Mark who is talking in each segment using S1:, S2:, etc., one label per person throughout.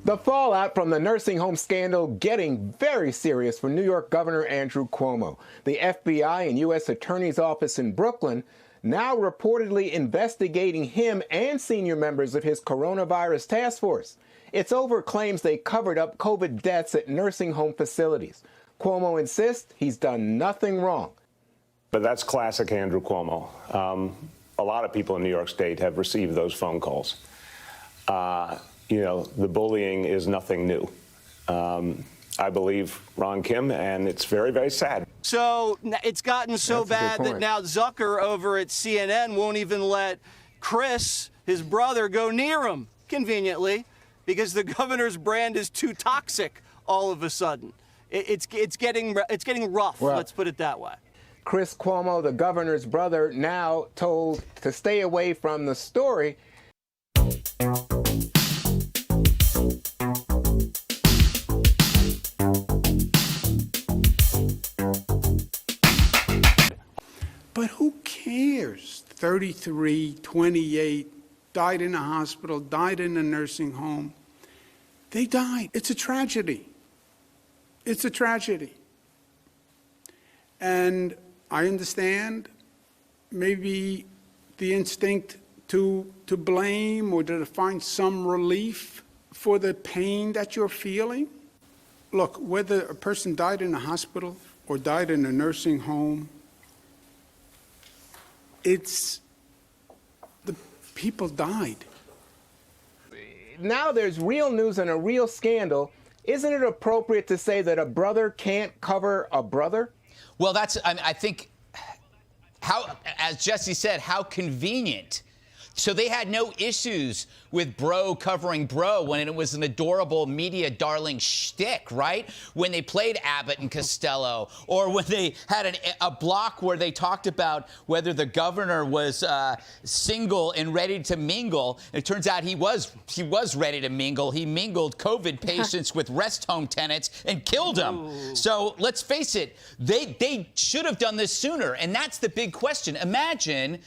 S1: The fallout from the nursing home scandal getting very serious for New York Governor Andrew Cuomo. The FBI and U.S. Attorney's Office in Brooklyn now reportedly investigating him and senior members of his coronavirus task force. It's over claims they covered up COVID deaths at nursing home facilities. Cuomo insists he's done nothing wrong.
S2: But that's classic Andrew Cuomo. A lot of people in New York State have received those phone calls. You know, the bullying is nothing new. I believe Ron Kim, and it's very, very sad.
S3: So it's gotten so bad that now Zucker over at CNN won't even let Chris, his brother, go near him, conveniently, because the governor's brand is too toxic all of a sudden. It's getting rough, well, let's put it that way.
S1: Chris Cuomo, the governor's brother, now told to stay away from the story.
S4: But who cares? 33, 28, died in a hospital, died in a nursing home. They died. It's a tragedy. It's a tragedy. And I understand maybe the instinct to blame or to find some relief for the pain that you're feeling. Look, whether a person died in a hospital or died in a nursing home, it's the people died.
S1: Now there's real news and a real scandal. Isn't it appropriate to say that a brother can't cover a brother?
S5: Well, that's, I think, how, as Jesse said, how convenient. So they had no issues with bro covering bro when it was an adorable media darling shtick, right? When they played Abbott and Costello, or when they had a block where they talked about whether the governor was single and ready to mingle. It turns out he was ready to mingle. He mingled COVID patients with rest home tenants and killed them. Ooh. So let's face it, they should have done this sooner, and that's the big question. Imagine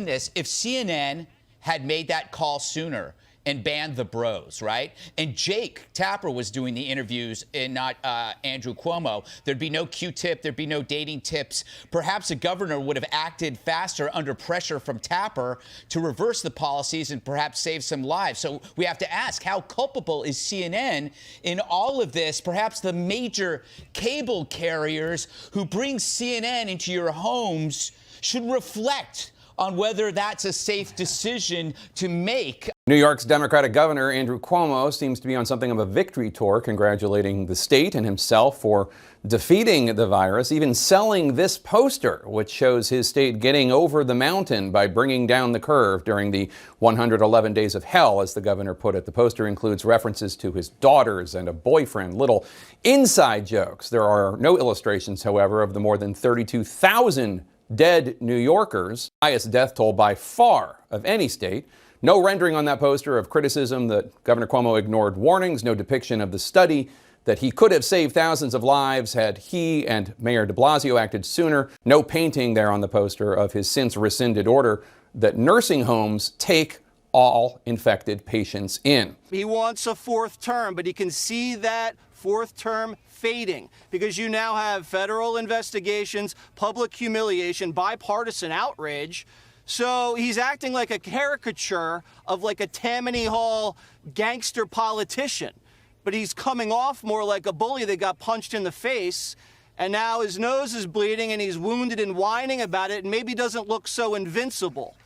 S5: this, if CNN had made that call sooner and banned the bros, right? And Jake Tapper was doing the interviews and not Andrew Cuomo. There'd be no Q-tip, there'd be no dating tips. Perhaps the governor would have acted faster under pressure from Tapper to reverse the policies and perhaps save some lives. So we have to ask, how culpable is CNN in all of this? Perhaps the major cable carriers who bring CNN into your homes should reflect on whether that's a safe decision to make.
S6: New York's Democratic Governor Andrew Cuomo seems to be on something of a victory tour, congratulating the state and himself for defeating the virus, even selling this poster, which shows his state getting over the mountain by bringing down the curve during the 111 days of hell, as the governor put it. The poster includes references to his daughters and a boyfriend, little inside jokes. There are no illustrations, however, of the more than 32,000 dead New Yorkers, highest death toll by far of any state. No rendering on that poster of criticism that Governor Cuomo ignored warnings, no depiction of the study that he could have saved thousands of lives had he and Mayor de Blasio acted sooner. No painting there on the poster of his since rescinded order that nursing homes take all infected patients in.
S3: He wants a fourth term, but he can see that fourth term fading because you now have federal investigations, public humiliation, bipartisan outrage. So he's acting like a caricature of like a Tammany Hall gangster politician, but he's coming off more like a bully that got punched in the face, and now his nose is bleeding and he's wounded and whining about it and maybe doesn't look so invincible.